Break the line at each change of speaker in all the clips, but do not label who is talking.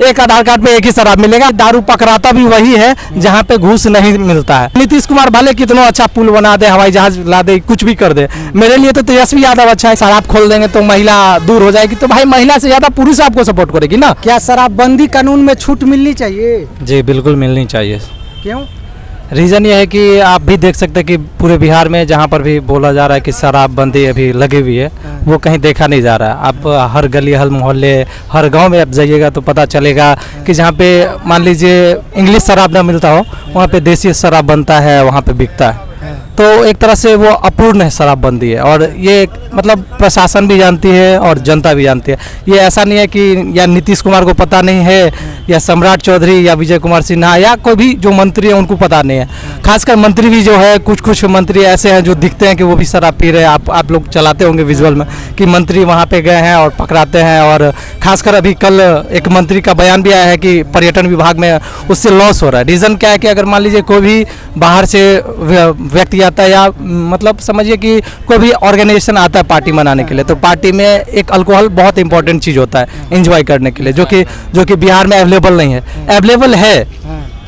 एक आधार कार्ड पे एक ही शराब मिलेगा। दारू पकड़ाता भी वही है जहाँ पे घूस नहीं मिलता है। नीतीश कुमार भले कितना अच्छा पुल बना दे, हवाई जहाज ला दे, कुछ भी कर दे, मेरे लिए तो तेजस्वी यादव अच्छा है। शराब खोल देंगे तो महिला दूर हो जाएगी, तो भाई महिला से ज्यादा पुरुष आपको सपोर्ट करेगी ना।
क्या शराबबंदी कानून में छूट मिलनी चाहिए?
जी बिल्कुल मिलनी चाहिए।
क्यों?
रीज़न ये है कि आप भी देख सकते हैं कि पूरे बिहार में जहाँ पर भी बोला जा रहा है कि शराबबंदी अभी लगी हुई है, वो कहीं देखा नहीं जा रहा है। आप हर गली, हर मोहल्ले, हर गांव में आप जाइएगा तो पता चलेगा कि जहाँ पे मान लीजिए इंग्लिश शराब ना मिलता हो, वहाँ पे देसी शराब बनता है, वहाँ पे बिकता है। तो एक तरह से वो अपूर्ण है शराबबंदी है, और ये मतलब प्रशासन भी जानती है और जनता भी जानती है। ये ऐसा नहीं है कि या नीतीश कुमार को पता नहीं है, या सम्राट चौधरी या विजय कुमार सिन्हा या कोई भी जो मंत्री है उनको पता नहीं है। खासकर मंत्री भी जो है, कुछ मंत्री ऐसे हैं जो दिखते हैं कि वो भी शराब पी रहे हैं। आप लोग चलाते होंगे विजुअल में कि मंत्री वहाँ पे गए हैं और पकड़ाते हैं। और खासकर अभी कल एक मंत्री का बयान भी आया है कि पर्यटन विभाग में उससे लॉस हो रहा है। रीज़न क्या है कि अगर मान लीजिए कोई भी बाहर से व्यक्ति आता है, या मतलब समझिए कि कोई भी ऑर्गेनाइजेशन आता है पार्टी मनाने के लिए, तो पार्टी में एक अल्कोहल बहुत इंपॉर्टेंट चीज़ होता है एंजॉय करने के लिए, जो कि बिहार में अवेलेबल नहीं है। अवेलेबल है,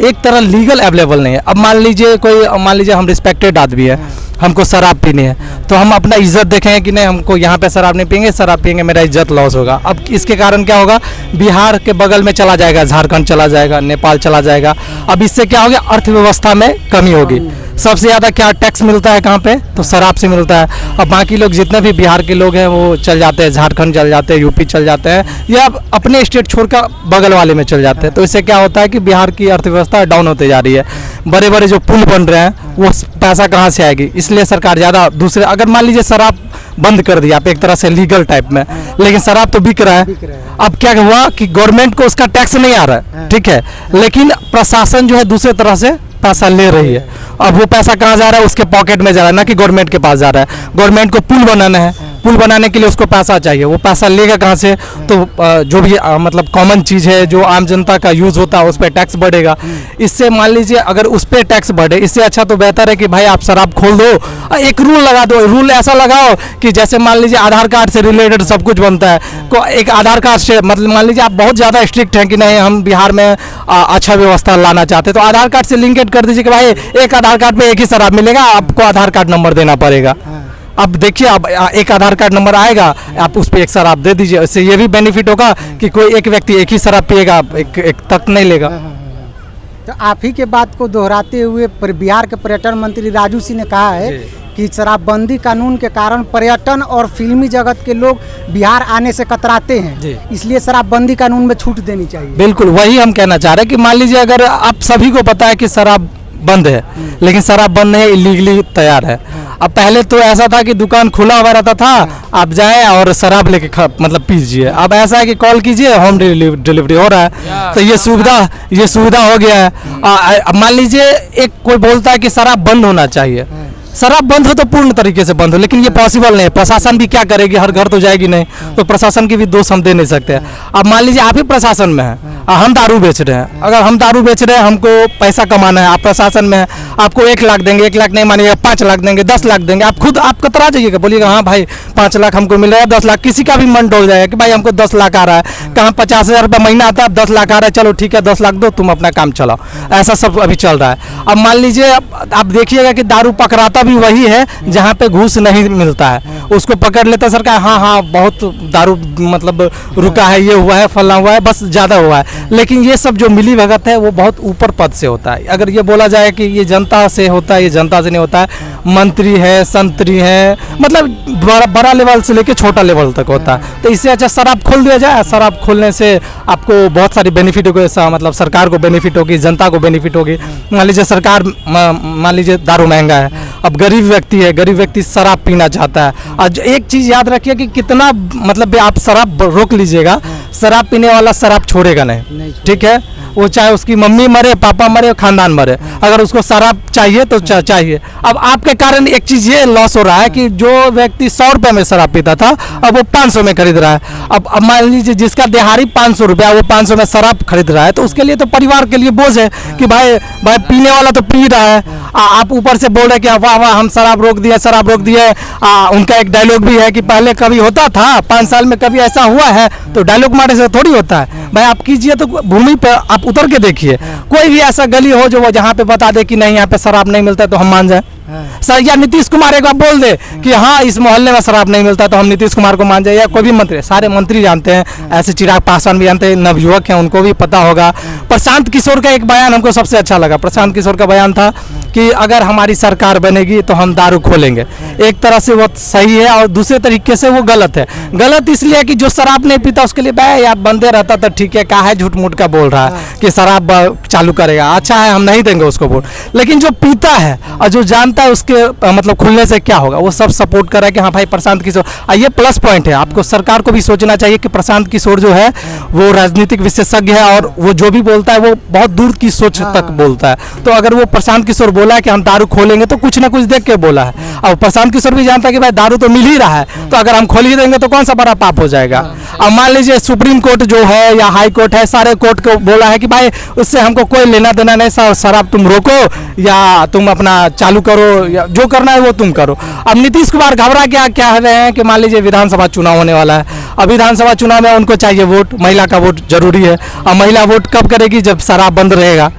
एक तरह लीगल अवेलेबल नहीं है। अब मान लीजिए हम रिस्पेक्टेड आदमी है, हमको शराब पीनी है, तो हम अपना इज्जत देखेंगे कि नहीं, हमको यहाँ पे शराब नहीं पियेंगे, शराब पियेंगे मेरा इज्जत लॉस होगा। अब इसके कारण क्या होगा, बिहार के बगल में चला जाएगा, झारखंड चला जाएगा, नेपाल चला जाएगा। अब इससे क्या होगा, अर्थव्यवस्था में कमी होगी। सबसे ज़्यादा क्या टैक्स मिलता है कहाँ पे, तो शराब से मिलता है। अब बाकी लोग जितने भी बिहार के लोग हैं वो चल जाते हैं, झारखंड चल जाते हैं, यूपी चल जाते हैं, या अपने स्टेट छोड़कर बगल वाले में चल जाते हैं। तो इससे क्या होता है कि बिहार की अर्थव्यवस्था डाउन होते जा रही है। बड़े बड़े जो पुल बन रहे हैं वो पैसा कहाँ से आएगी, इसलिए सरकार ज़्यादा दूसरे, अगर मान लीजिए शराब बंद कर दिया आप एक तरह से लीगल टाइप में, लेकिन शराब तो बिक रहा है। अब क्या हुआ कि गवर्नमेंट को उसका टैक्स नहीं आ रहा है, ठीक है, लेकिन प्रशासन जो है दूसरे तरह से पैसा ले रही है। अब वो पैसा कहाँ जा रहा है, उसके पॉकेट में जा रहा है, ना कि गवर्नमेंट के पास जा रहा है। गवर्नमेंट को पुल बनाना है, पुल बनाने के लिए उसको पैसा चाहिए, वो पैसा लेगा कहाँ से, तो जो भी मतलब कॉमन चीज़ है जो आम जनता का यूज़ होता है उस पर टैक्स बढ़ेगा। इससे मान लीजिए अगर उस पर टैक्स बढ़े, इससे अच्छा तो बेहतर है कि भाई आप शराब खोल दो, एक रूल लगा दो। रूल ऐसा लगाओ कि जैसे मान लीजिए आधार कार्ड से रिलेटेड सब कुछ बनता है, को एक आधार कार्ड से मतलब मान लीजिए आप बहुत ज़्यादा स्ट्रिक्ट हैं कि नहीं हम बिहार में अच्छा व्यवस्था लाना चाहते हैं, तो आधार कार्ड से लिंकेड कर दीजिए कि भाई एक आधार कार्ड पे एक ही शराब मिलेगा, आपको आधार कार्ड नंबर देना पड़ेगा। अब देखिए, अब एक आधार कार्ड नंबर आएगा, आप उस पर एक शराब दे दीजिए। इससे ये भी बेनिफिट होगा कि कोई एक व्यक्ति एक ही शराब पिएगा, एक तक नहीं लेगा।
तो आप ही के बात को दोहराते हुए बिहार के पर्यटन मंत्री राजू सिंह ने कहा है कि शराबबंदी कानून के कारण पर्यटन और फिल्मी जगत के लोग बिहार आने से कतराते हैं, इसलिए शराबबंदी कानून में छूट देनी चाहिए।
बिल्कुल वही हम कहना चाह रहे हैं कि मान लीजिए अगर आप सभी को पता है कि शराब बंद है, लेकिन शराब बंद नहीं, इलीगली तैयार है। अब पहले तो ऐसा था कि दुकान खुला हुआ रहता था, आप जाएं और शराब लेके मतलब पीजिए। अब ऐसा है कि कॉल कीजिए, होम डिलीवरी हो रहा है, तो ये सुविधा हो गया है। अब मान लीजिए एक कोई बोलता है कि शराब बंद होना चाहिए, शराब बंद हो तो पूर्ण तरीके से बंद हो, लेकिन ये पॉसिबल नहीं है। प्रशासन भी क्या करेगी, हर घर तो जाएगी नहीं, तो प्रशासन की भी दोष हम दे नहीं सकते हैं। अब मान लीजिए आप ही प्रशासन में हैं, हम दारू बेच रहे हैं, अगर हम दारू बेच रहे हैं, हमको पैसा कमाना है, आप प्रशासन में हैं, आपको 1 लाख देंगे, 1 लाख नहीं मानिएगा 5 लाख देंगे, 10 लाख देंगे, आप खुद आप कतरा जाइएगा, बोलिएगा हाँ भाई 5 लाख हमको मिल रहा है, 10 लाख, किसी का भी मन डोल जाएगा कि भाई हमको 10 लाख आ रहा है, कहाँ 50,000 रुपये महीना आता है, 10 लाख आ रहा है, चलो ठीक है 10 लाख दो, तुम अपना काम चलाओ। ऐसा सब अभी चल रहा है। अब मान लीजिए आप देखिएगा कि दारू पकड़ाता भी वही है जहाँ पे घूस नहीं मिलता है, उसको पकड़ लेता सरकार, हाँ बहुत दारू मतलब रुका है, ये हुआ है, फला हुआ है, बस ज़्यादा हुआ है। लेकिन ये सब जो मिली भगत है वो बहुत ऊपर पद से होता है। अगर ये बोला जाए कि ये जनता से होता है, ये जनता से नहीं होता है, मंत्री है, संतरी है, मतलब बड़ा लेवल से लेके छोटा लेवल तक होता है। तो इससे अच्छा शराब खोल दिया जाए। शराब खोलने से आपको बहुत सारी बेनिफिट होगी, मतलब सरकार को बेनिफिट होगी, जनता को बेनिफिट होगी। मान लीजिए दारू महंगा है, अब गरीब व्यक्ति है, गरीब व्यक्ति शराब पीना चाहता है। और एक चीज़ याद रखिए कि कितना मतलब आप शराब रोक लीजिएगा, शराब पीने वाला शराब छोड़ेगा नहीं, ठीक है, वो चाहे उसकी मम्मी मरे, पापा मरे, खानदान मरे, अगर उसको शराब चाहिए तो चाहिए। अब आपके कारण एक चीज़ ये लॉस हो रहा है कि जो व्यक्ति 100 रुपये में शराब पीता था अब वो 500 में खरीद रहा है। अब मान लीजिए जिसका दिहाड़ी 500 रुपया, वो 500 में शराब खरीद रहा है, तो उसके लिए तो परिवार के लिए बोझ है कि भाई पीने वाला तो पी रहा है, आप ऊपर से बोल रहे कि वाह वाह हम शराब रोक दिए, शराब रोक दिए। उनका एक डायलॉग भी है कि पहले कभी होता था, 5 साल में कभी ऐसा हुआ है, तो डायलॉग मारने से थोड़ी होता है भाई। आप कीजिए तो भूमि पे आप उतर के देखिए, कोई भी ऐसा गली हो जो वो जहाँ पे बता दे कि नहीं यहाँ पे शराब नहीं मिलता है, तो हम मान जाए सर। या नीतीश कुमार एक बार बोल दे कि हाँ इस मोहल्ले में शराब नहीं मिलता, तो हम नीतीश कुमार को मान जाए, या कोई भी मंत्री, सारे मंत्री जानते हैं, ऐसे चिराग पासवान भी जानते हैं, नवयुवक हैं उनको भी पता होगा। प्रशांत किशोर का एक बयान हमको सबसे अच्छा लगा। प्रशांत किशोर का बयान था कि अगर हमारी सरकार बनेगी तो हम दारू खोलेंगे। एक तरह से वो सही है और दूसरे तरीके से वो गलत है। गलत इसलिए कि जो शराब नहीं पीता उसके लिए भाई यार बंदे रहता तो ठीक है, कहा है झूठ मूठ का बोल रहा है कि शराब चालू करेगा, अच्छा है हम नहीं देंगे उसको वोट। लेकिन जो पीता है और जो जानता है उसके मतलब खुलने से क्या होगा, वो सब सपोर्ट कर रहा है कि हाँ भाई प्रशांत किशोर। ये प्लस पॉइंट है। आपको सरकार को भी सोचना चाहिए कि प्रशांत किशोर जो है वो राजनीतिक विशेषज्ञ है और वो जो भी बोलता है वो बहुत दूर की सोच तक बोलता है। तो अगर वो प्रशांत किशोर बोला है कि हम दारू खोलेंगे तो कुछ ना कुछ देख के बोला है। और प्रशांत किशोर भी जानता है कि भाई दारू तो मिल ही रहा है, तो अगर हम खोल ही देंगे तो कौन सा बड़ा पाप हो जाएगा। अब मान लीजिए सुप्रीम कोर्ट जो है या हाई कोर्ट है, सारे कोर्ट को बोला है कि भाई उससे हमको कोई लेना देना नहीं, शराब तुम रोको या तुम अपना चालू करो, या जो करना है वो तुम करो। अब नीतीश कुमार घबरा क्या कह रहे हैं कि मान लीजिए विधानसभा चुनाव होने वाला है। अब विधानसभा चुनाव में उनको चाहिए वोट, महिला का वोट जरूरी है। अब महिला वोट कब करेगी, जब शराब बंद रहेगा।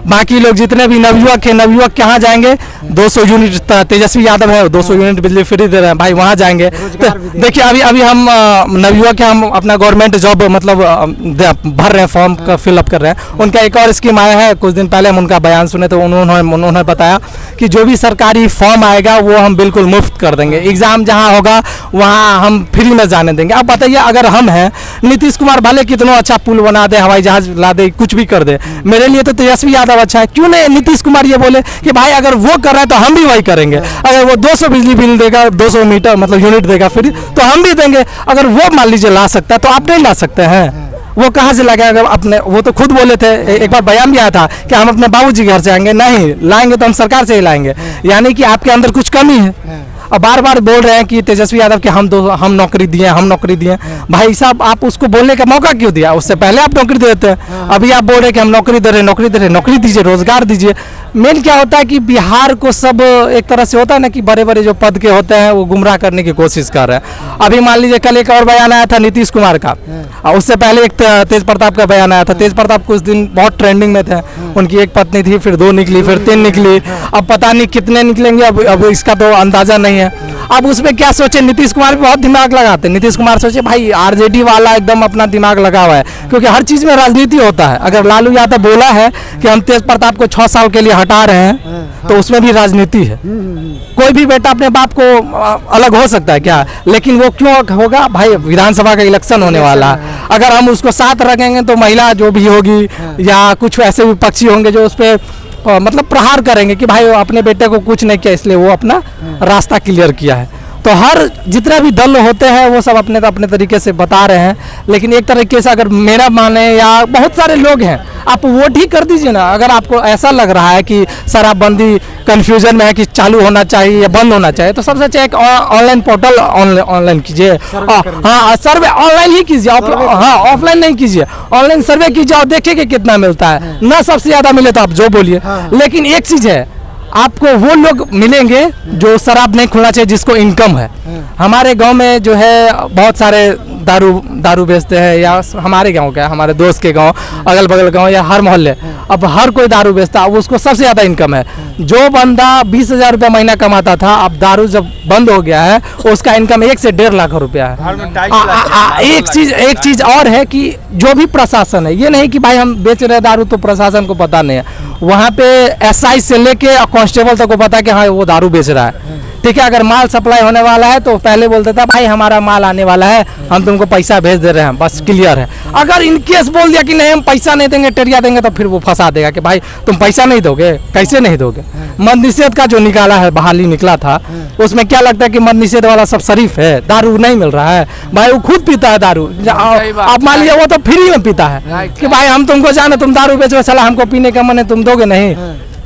बाकी लोग जितने भी नवयुवक हैं, नवयुवक कहाँ जाएंगे? 200 यूनिट तेजस्वी यादव है, 200 यूनिट बिजली फ्री दे रहे हैं भाई, वहाँ जाएंगे। तो देखिए अभी हम नवयुवक हैं, हम अपना गवर्नमेंट जॉब मतलब भर रहे हैं, फॉर्म का फिलअप कर रहे हैं। उनका एक और स्कीम आया है, कुछ दिन पहले हम उनका बयान सुने तो उन्होंने बताया कि जो भी सरकारी फॉर्म आएगा वो हम बिल्कुल मुफ्त कर देंगे। एग्जाम जहाँ होगा वहाँ हम फ्री में जाने देंगे। अब बताइए अगर हम हैं, नीतीश कुमार भले कितना अच्छा पुल बना दे, हवाई जहाज ला दे, कुछ भी कर दे, मेरे लिए तो तेजस्वी यादव अच्छा है। क्यों नहीं नीतीश कुमार ये बोले कि भाई अगर वो कर रहा है तो हम भी वही करेंगे। अगर वो 200 बिजली बिल देगा, 200 मीटर मतलब यूनिट देगा फ्री, तो हम भी देंगे। अगर वो मान लीजिए ला सकता है तो आप नहीं ला सकते हैं। वो कहाँ से लगाएगा अपने? वो तो खुद बोले थे, एक बार बयान भी आया था कि हम अपने बाबूजी घर से आएंगे, नहीं लाएंगे तो हम सरकार से ही लाएंगे। यानी कि आपके अंदर कुछ कमी है। अब बार बार बोल रहे हैं कि तेजस्वी यादव कि हम नौकरी दिए, हम नौकरी दिए। भाई साहब आप उसको बोलने का मौका क्यों दिया? उससे पहले आप नौकरी देते हैं। अभी आप बोल रहे हैं कि हम नौकरी दे रहे हैं, नौकरी दे रहे हैं। नौकरी दीजिए, रोजगार दीजिए। मेन क्या होता है कि बिहार को सब एक तरह से होता है ना कि बड़े बड़े जो पद के होते हैं वो गुमराह करने की कोशिश कर रहे हैं। अभी मान लीजिए कल एक और बयान आया था नीतीश कुमार का, और उससे पहले एक तेज प्रताप का बयान आया था। तेज प्रताप कुछ दिन बहुत ट्रेंडिंग में थे। उनकी एक पत्नी थी, फिर 2 निकली, फिर 3 निकली, अब पता नहीं कितने निकलेंगे, अब इसका तो अंदाजा नहीं है। अब उसमें क्या सोचे, नीतीश कुमार भी बहुत दिमाग लगाते हैं। नीतीश कुमार सोचे भाई आरजेडी वाला एकदम अपना दिमाग लगा हुआ है, क्योंकि हर चीज़ में राजनीति होता है। अगर लालू यादव बोला है कि हम तेज प्रताप को 6 साल के लिए हटा रहे हैं, तो उसमें भी राजनीति है। कोई भी बेटा अपने बाप को अलग हो सकता है क्या? लेकिन वो क्यों होगा भाई? विधानसभा का इलेक्शन होने वाला है। अगर हम उसको साथ रखेंगे तो महिला जो भी होगी या कुछ ऐसे विपक्षी होंगे जो उस पर मतलब प्रहार करेंगे कि भाई अपने बेटे को कुछ नहीं किया, इसलिए वो अपना रास्ता क्लियर किया है। तो हर जितना भी दल होते हैं वो सब अपने तरीके से बता रहे हैं। लेकिन एक तरीके से अगर मेरा माने, या बहुत सारे लोग हैं, आप वोट ही कर दीजिए ना। अगर आपको ऐसा लग रहा है कि शराबबंदी कंफ्यूजन में है कि चालू होना चाहिए या बंद होना चाहिए, तो सबसे अच्छा एक ऑनलाइन पोर्टल ऑनलाइन कीजिए। हाँ सर्वे ऑनलाइन ही कीजिए, हाँ ऑफलाइन नहीं कीजिए। ऑनलाइन सर्वे कीजिए और देखिए कि कितना मिलता है। ना सबसे ज़्यादा मिले तो आप जो बोलिए। लेकिन एक चीज़ है, आपको वो लोग मिलेंगे जो शराब नहीं खुलना चाहिए, जिसको इनकम है। हमारे गांव में जो है बहुत सारे दारू बेचते हैं, या हमारे गांव क्या, हमारे दोस्त के गांव, अगल बगल गांव या हर मोहल्ले, अब हर कोई दारू बेचता है। अब उसको सबसे ज़्यादा इनकम है। जो बंदा 20,000 रुपया महीना कमाता था, अब दारू जब बंद हो गया है उसका इनकम 1 से 1.5 लाख रुपया है। एक चीज़ और है कि जो भी प्रशासन है, ये नहीं कि भाई हम बेच रहे दारू तो प्रशासन को पता नहीं है। वहाँ पे SI से लेके कांस्टेबल तक को पता है कि हाँ वो दारू बेच रहा है। ठीक है, अगर माल सप्लाई होने वाला है तो पहले बोल देता भाई हमारा माल आने वाला है, हम तुमको पैसा भेज दे रहे हैं, बस क्लियर है। अगर इनकेस बोल दिया कि नहीं हम पैसा नहीं देंगे, टेरिया देंगे, तो फिर वो फंसा देगा कि भाई तुम पैसा नहीं दोगे, कैसे नहीं दोगे। मद निषेध का जो निकाला है, बहाली निकला था, उसमें क्या लगता है कि मद निषेध वाला सब शरीफ है, दारू नहीं मिल रहा है। भाई वो खुद पीता है दारू। आप मान लीजिए वो तो फ्री में पीता है कि भाई हम तुमको जाने, तुम दारू बेचो, साला हमको पीने का मन है, तुम दोगे नहीं।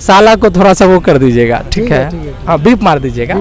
साला को थोड़ा सा वो कर दीजिएगा, ठीक है, हाँ बीप मार दीजिएगा,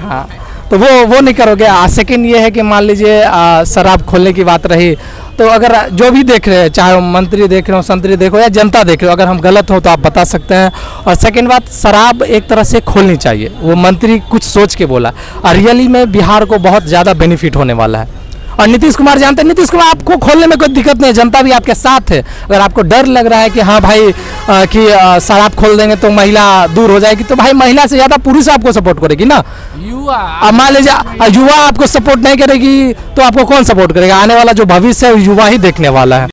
हाँ, तो वो नहीं करोगे। सेकंड ये है कि मान लीजिए शराब खोलने की बात रही, तो अगर जो भी देख रहे हैं, चाहे वो मंत्री देख रहे हो, संतरी देख रहे हो या जनता देख रहे हो, अगर हम गलत हो तो आप बता सकते हैं। और सेकंड बात, शराब एक तरह से खोलनी चाहिए, वो मंत्री कुछ सोच के बोला, और रियली में बिहार को बहुत ज़्यादा बेनिफिट होने वाला है। और नीतीश कुमार जानते हैं, नीतीश कुमार आपको खोलने में कोई दिक्कत नहीं है, जनता भी आपके साथ है। अगर आपको डर लग रहा है कि हाँ भाई कि शराब खोल देंगे तो महिला दूर हो जाएगी, तो भाई महिला से ज़्यादा पुरुष आपको सपोर्ट करेगी ना।
युवा
अब मान लीजिए युवा आपको सपोर्ट नहीं करेगी तो आपको कौन सपोर्ट करेगा? आने वाला जो भविष्य है युवा ही देखने वाला है।